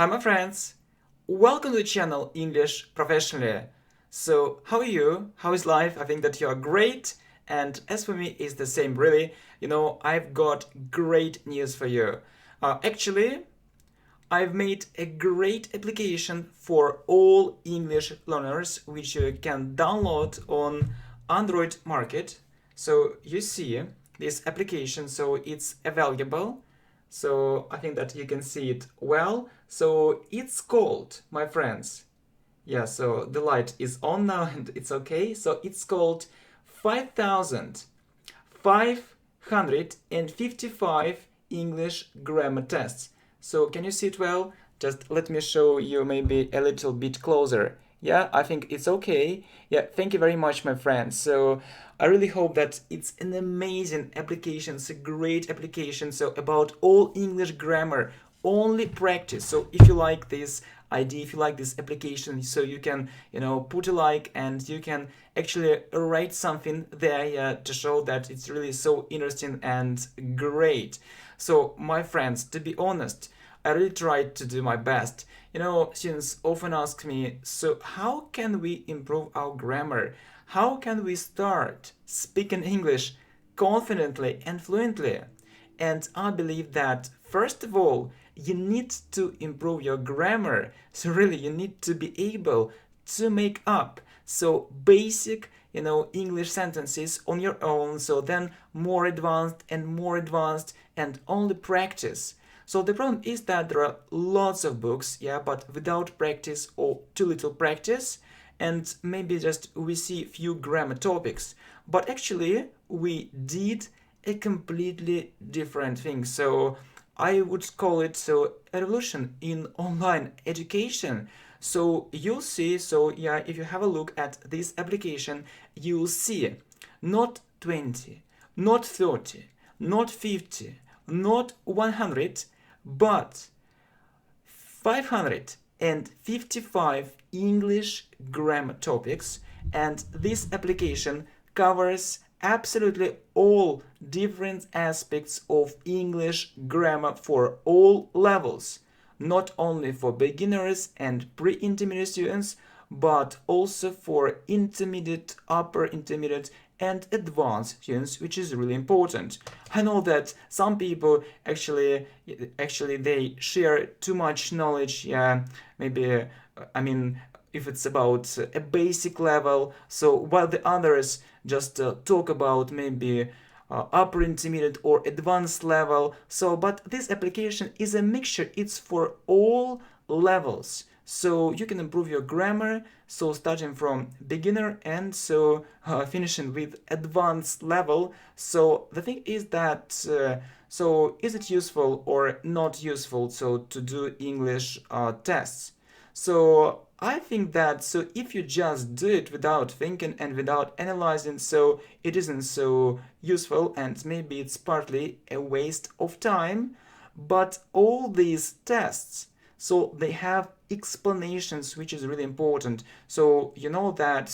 Hi my friends, welcome to the channel English Professionally. So how are you? How is life? I think that you are great, and as for me it's the same really. I've got great news for you. Actually, I've made a great application for all English learners which you can download on Android market. So you see this application, so it's available. So I think that you can see it well. So it's called, my friends. Yeah, so the light is on now and it's okay. So it's called 5,555 English grammar tests. So can you see it well? Just let me show you maybe a little bit closer. Yeah, I think it's okay. Yeah, thank you very much, my friends. So I really hope that it's an amazing application. It's a great application. So about all English grammar, only practice. So if you like this idea, if you like this application, so you can, put a like and you can actually write something there, yeah, to show that it's really so interesting and great. So my friends, to be honest, I really tried to do my best. Students often ask me, so how can we improve our grammar? How can we start speaking English confidently and fluently? And I believe that, first of all, you need to improve your grammar. So really, you need to be able to make up basic, English sentences on your own. So then more advanced and only practice. So the problem is that there are lots of books, yeah, but without practice or too little practice, and maybe just we see few grammar topics. But actually, we did a completely different thing. So I would call it a revolution in online education. So you'll see, so yeah, if you have a look at this application, you'll see not 20, not 30, not 50, not 100, but 555 English grammar topics, and this application covers absolutely all different aspects of English grammar for all levels, not only for beginners and pre-intermediate students, but also for intermediate, upper intermediate, and advanced students, which is really important. I know that some people actually they share too much knowledge. Yeah, maybe I mean if it's about a basic level. So while the others just talk about maybe upper intermediate or advanced level. So but this application is a mixture. It's for all levels. So you can improve your grammar, so starting from beginner and finishing with advanced level. So the thing is that is it useful or not useful to do English tests? So I think that if you just do it without thinking and without analyzing, so it isn't so useful and maybe it's partly a waste of time. But all these tests, so they have explanations, which is really important. So you know that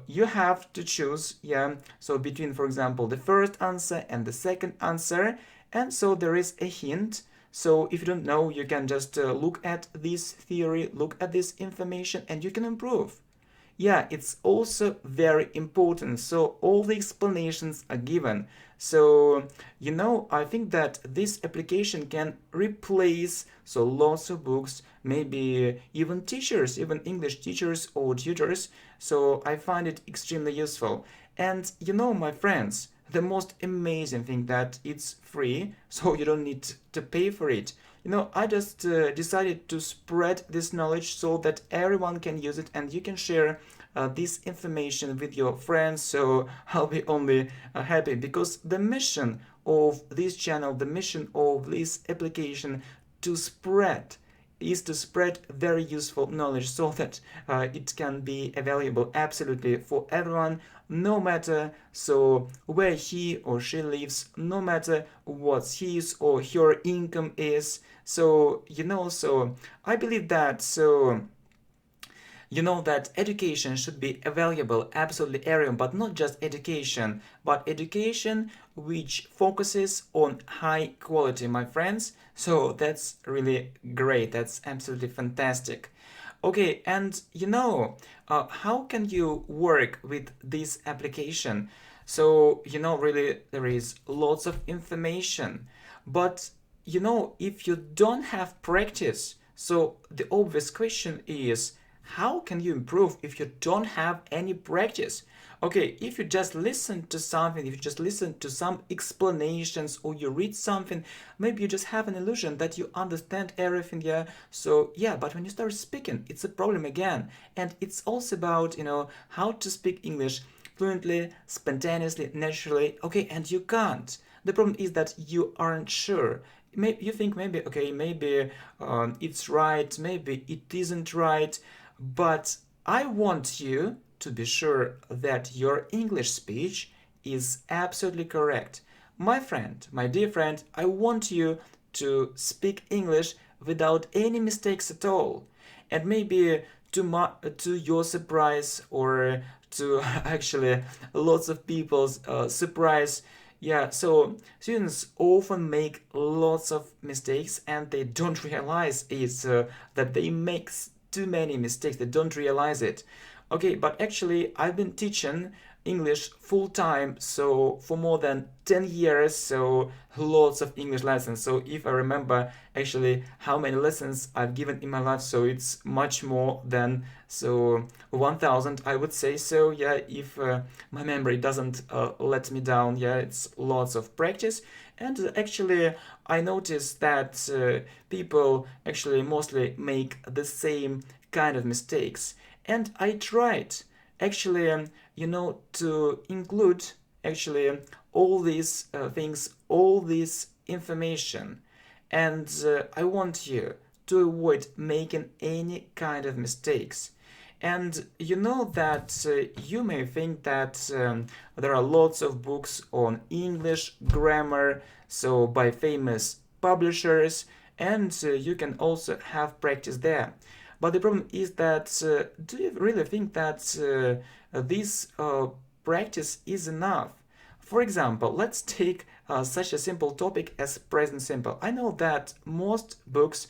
you have to choose, yeah, so between, for example, the first answer and the second answer, and so there is a hint. So if you don't know, you can just look at this theory, look at this information, and you can improve. Yeah, it's also very important. So all the explanations are given. So, I think that this application can replace lots of books, maybe even teachers, even English teachers or tutors. So I find it extremely useful. And my friends, the most amazing thing that it's free, so you don't need to pay for it. I just decided to spread this knowledge so that everyone can use it and you can share this information with your friends. So I'll be only happy, because the mission of this channel, the mission of this application to spread is to spread very useful knowledge so that it can be available absolutely for everyone, no matter where he or she lives, no matter what his or her income is. So I believe that that education should be available absolutely everyone, but not just education, but education which focuses on high quality, my friends. So that's really great. That's absolutely fantastic. Okay, and how can you work with this application? So, really, there is lots of information, but if you don't have practice, so the obvious question is, how can you improve if you don't have any practice? Okay, if you just listen to something, if you just listen to some explanations or you read something, maybe you just have an illusion that you understand everything, yeah? So, yeah, but when you start speaking, it's a problem again. And it's also about, how to speak English fluently, spontaneously, naturally. Okay, and you can't. The problem is that you aren't sure. Maybe you think maybe, okay, maybe it's right, maybe it isn't right, but I want you to be sure that your English speech is absolutely correct. My friend, my dear friend, I want you to speak English without any mistakes at all. And maybe to your surprise, or to actually lots of people's surprise, yeah, so students often make lots of mistakes and they don't realize that they make too many mistakes. They don't realize it. Okay, but actually, I've been teaching English full time, so for more than 10 years, so lots of English lessons. So if I remember actually how many lessons I've given in my life, so it's much more than 1000, I would say. So yeah, if my memory doesn't let me down, yeah, it's lots of practice. And actually, I noticed that people actually mostly make the same kind of mistakes. And I tried actually, to include actually all these things, all this information. And I want you to avoid making any kind of mistakes. And you know that you may think that there are lots of books on English grammar, so by famous publishers, and you can also have practice there. But the problem is that do you really think that this practice is enough? For example, let's take such a simple topic as present simple. I know that most books,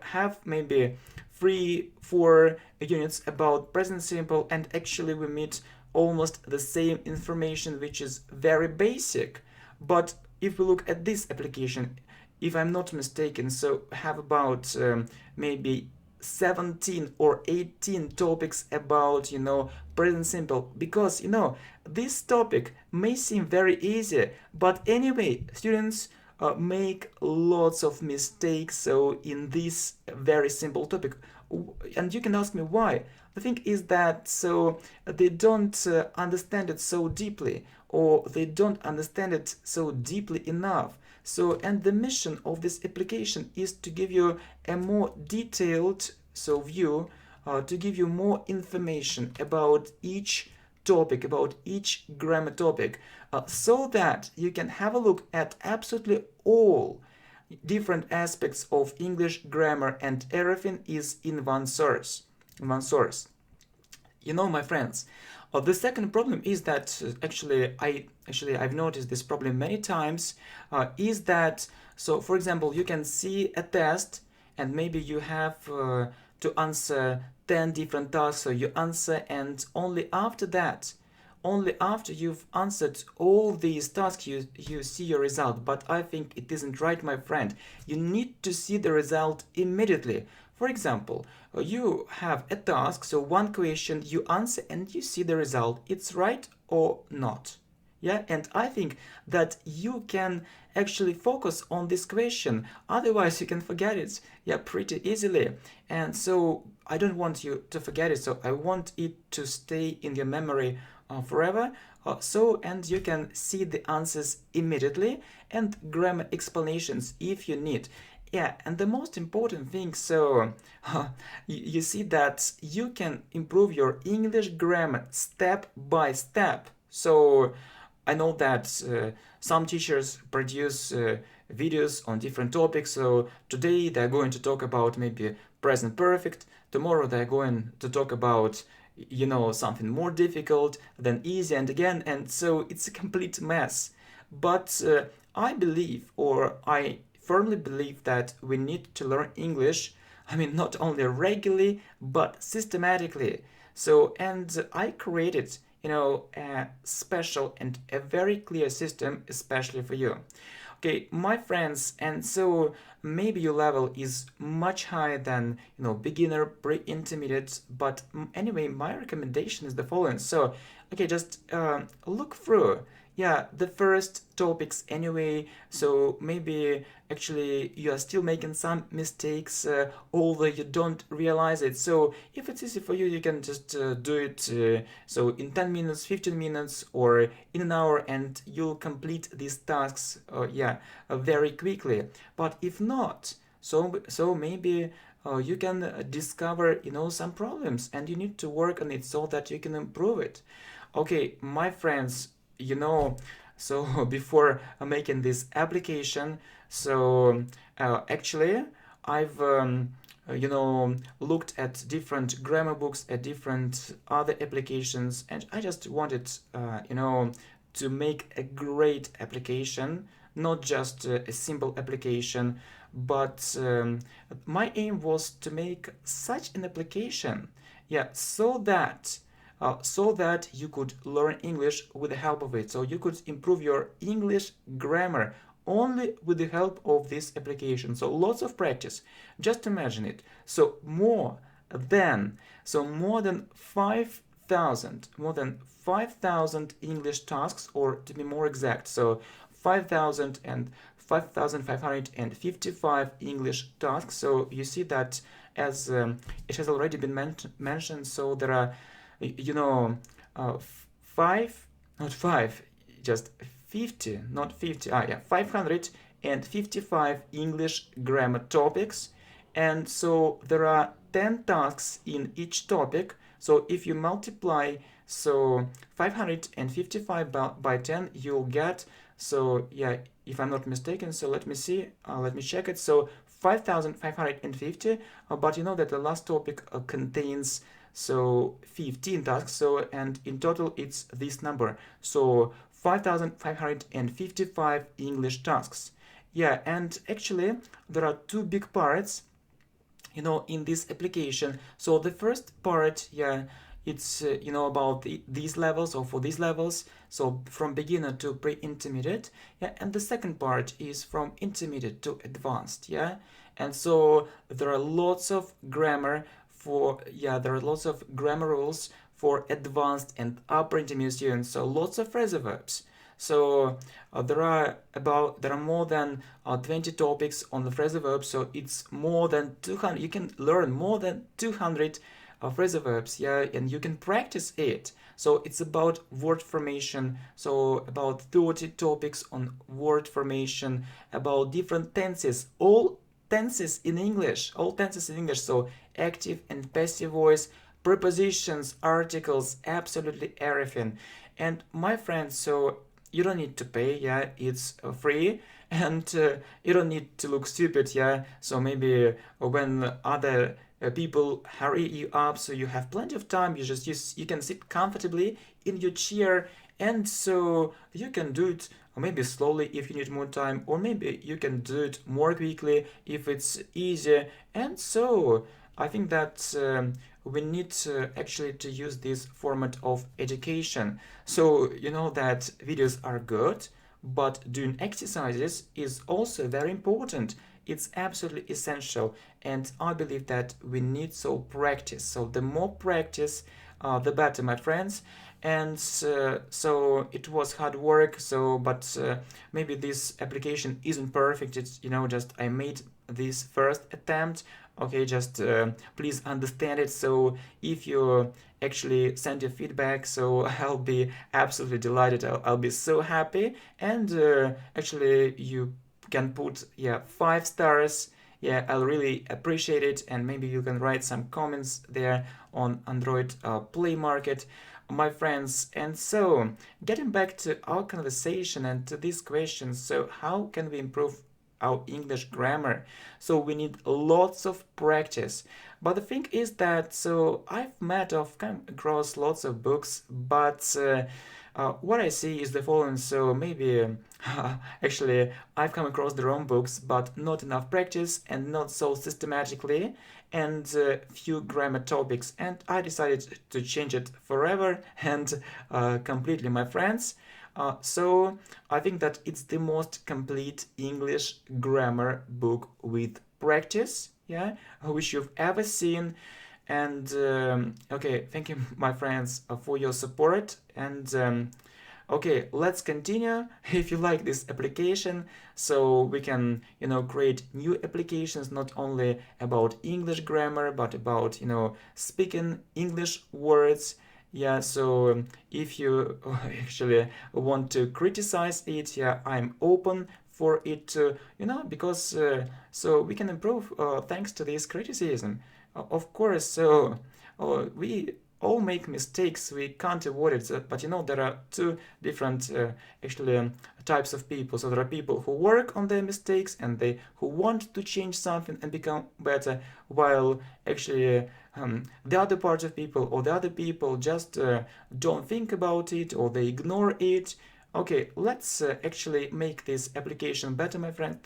have maybe 3-4 units about present simple, and actually we meet almost the same information, which is very basic. But if we look at this application, if I'm not mistaken, so have about maybe 17 or 18 topics about present simple, because this topic may seem very easy, but anyway students make lots of mistakes so in this very simple topic. And you can ask me why. The thing is that so they don't understand it so deeply, or they don't understand it so deeply enough. So, and the mission of this application is to give you a more detailed view, to give you more information about each topic, about each grammar topic, so that you can have a look at absolutely all different aspects of English grammar, and everything is in one source. In one source. My friends, the second problem is that I've noticed this problem many times. Is that so? For example, you can see a test, and maybe you have to answer 10 different tasks. So you answer, and only after you've answered all these tasks, you see your result. But I think it isn't right, my friend. You need to see the result immediately. For example, you have a task, so one question, you answer and you see the result. It's right or not. Yeah, and I think that you can actually focus on this question, otherwise you can forget it, yeah, pretty easily. And so I don't want you to forget it, so I want it to stay in your memory forever. And you can see the answers immediately, and grammar explanations if you need. Yeah, and the most important thing, so you see that you can improve your English grammar step by step. So I know that some teachers produce videos on different topics. So today they're going to talk about maybe present perfect. Tomorrow they're going to talk about something more difficult, then easy, and again, and so it's a complete mess. But I believe, or I firmly believe that we need to learn English. I mean, not only regularly, but systematically. So, and I created, a special and a very clear system, especially for you. Okay, my friends, and so maybe your level is much higher than beginner, pre-intermediate, but anyway, my recommendation is the following. So, okay, just look through. Yeah, the first topics anyway. So maybe actually you are still making some mistakes, although you don't realize it. So if it's easy for you, you can just do it. So in 10 minutes, 15 minutes, or in an hour, and you'll complete these tasks. Very quickly. But if not, so maybe you can discover some problems, and you need to work on it so that you can improve it. Okay, my friends, so before making this application, so actually I've looked at different grammar books, at different other applications, and I just wanted to make a great application, not just a simple application, but my aim was to make such an application, yeah, so that you could learn English with the help of it. So you could improve your English grammar only with the help of this application. So lots of practice. Just imagine it. So more than 5,000 English tasks, or to be more exact, so 5,000 and 5,555 English tasks. So you see that, as it has already been mentioned, so there are five, not five, just 50, not 50, 555 English grammar topics. And so there are 10 tasks in each topic. So if you multiply 555 by 10, you'll get, if I'm not mistaken, so let me see, let me check it. So 5,550, but you know that the last topic contains 15 tasks, and in total it's this number, so 5,555 English tasks. Yeah, and actually there are two big parts in this application. So the first part, it's about these levels, or for these levels, so from beginner to pre-intermediate, and the second part is from intermediate to advanced, and so there are lots of grammar rules for advanced and upper intermediate students, so lots of phrasal verbs. So there are more than 20 topics on the phrasal verbs, so it's more than 200. You can learn more than 200 phrasal verbs, and you can practice it. So it's about word formation, so about 30 topics on word formation, about different tenses, all tenses in English, so active and passive voice, prepositions, articles, absolutely everything. And my friends, so you don't need to pay, it's free, and you don't need to look stupid, so maybe when other people hurry you up, so you have plenty of time, you can sit comfortably in your chair, and so you can do it maybe slowly if you need more time, or maybe you can do it more quickly if it's easier. And so I think that we need actually to use this format of education. So you know that videos are good, but doing exercises is also very important. It's absolutely essential, and I believe that we need practice. So the more practice, the better, my friends. And so it was hard work, but maybe this application isn't perfect. It's just I made this first attempt. Okay, just please understand it. So if you actually send your feedback, so I'll be absolutely delighted. I'll be so happy. And actually you can put 5 stars. I'll really appreciate it, and maybe you can write some comments there on Android Play Market, my friends. And so getting back to our conversation and to these questions, so how can we improve our English grammar? So we need lots of practice. But the thing is that, so I've come across lots of books, but what I see is the following. So maybe actually I've come across the wrong books, but not enough practice and not so systematically, and few grammar topics, and I decided to change it forever and completely, my friends. So I think that it's the most complete English grammar book with practice, yeah, which you've ever seen. And okay, thank you, my friends, for your support. And okay, let's continue. If you like this application, so we can, create new applications not only about English grammar, but about, speaking English words. Yeah, so if you actually want to criticize it, yeah, I'm open for it to, because so we can improve thanks to this criticism. Of course, so we all make mistakes, we can't avoid it, but there are two different actually types of people. So there are people who work on their mistakes and they who want to change something and become better, while actually the other part of people, or the other people just don't think about it, or they ignore it. Okay, let's actually make this application better, my friend.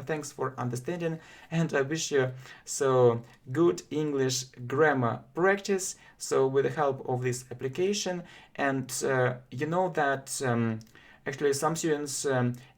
Thanks for understanding, and I wish you so good English grammar practice. So with the help of this application, and you know that actually some students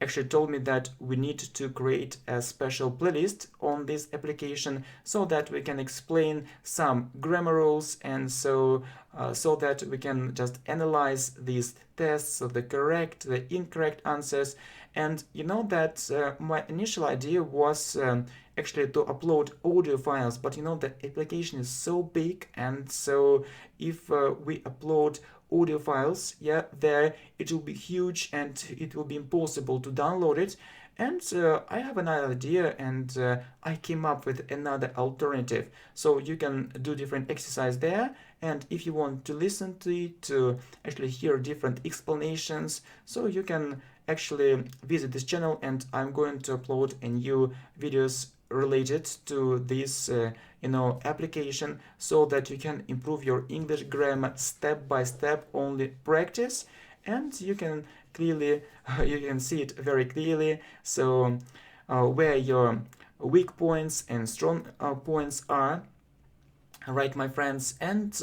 actually told me that we need to create a special playlist on this application so that we can explain some grammar rules, and so that we can just analyze these tests of the correct, the incorrect answers. And you know that my initial idea was actually to upload audio files, but the application is so big, and so if we upload audio files, yeah, there it will be huge and it will be impossible to download it. And I have another idea, and I came up with another alternative. So you can do different exercise there, and if you want to listen to it, to actually hear different explanations, so you can actually visit this channel, and I'm going to upload a new videos related to this application, so that you can improve your English grammar step by step, only practice, and you can clearly you can see it very clearly, so where your weak points and strong points are. Right, my friends, and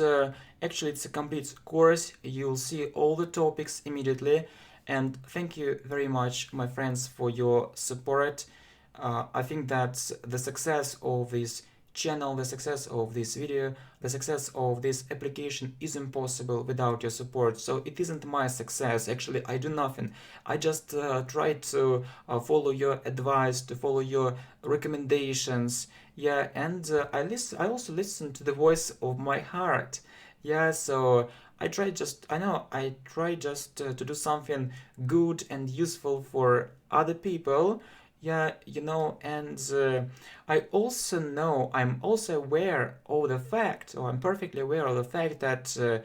actually it's a complete course. You'll see all the topics immediately, and thank you very much, my friends, for your support. I think that the success of this channel, the success of this video, the success of this application is impossible without your support. So it isn't my success, actually I do nothing. I just try to follow your advice, to follow your recommendations, yeah, and I also listen to the voice of my heart, yeah. So I try just to do something good and useful for other people, yeah, and I'm also aware of the fact, or I'm perfectly aware of the fact that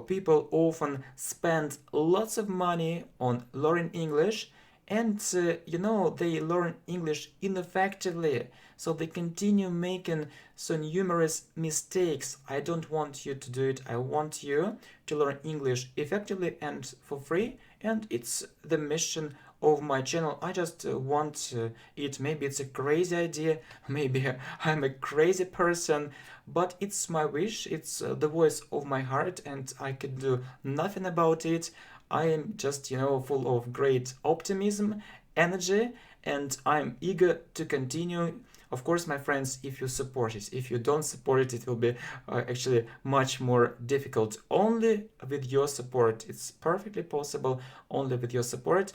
people often spend lots of money on learning English, and they learn English ineffectively, so they continue making so numerous mistakes. I don't want you to do it. I want you to learn English effectively and for free, and it's the mission of my channel. I just want it. Maybe it's a crazy idea, maybe I'm a crazy person, but it's my wish, it's the voice of my heart, and I can do nothing about it. I am just full of great optimism, energy, and I'm eager to continue. Of course, my friends, if you support it. If you don't support it, it will be actually much more difficult. Only with your support, it's perfectly possible, only with your support.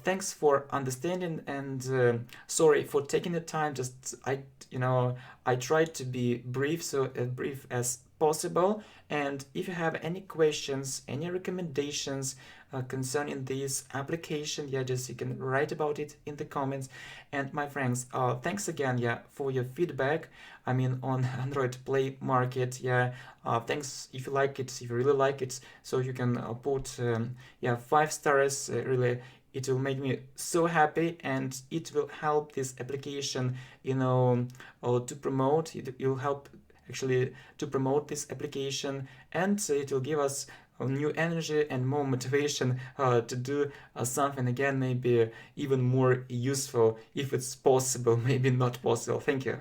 Thanks for understanding, and sorry for taking the time. Just I tried to be brief, so as brief as possible. And if you have any questions, any recommendations concerning this application, yeah, just you can write about it in the comments. And my friends, thanks again, yeah, for your feedback. I mean, on Android Play Market, yeah. Thanks if you like it, if you really like it, so you can put 5 stars. Really, it will make me so happy, and it will help this application, to promote. It will help actually to promote this application, and it will give us new energy and more motivation to do something again, maybe even more useful if it's possible, maybe not possible. Thank you.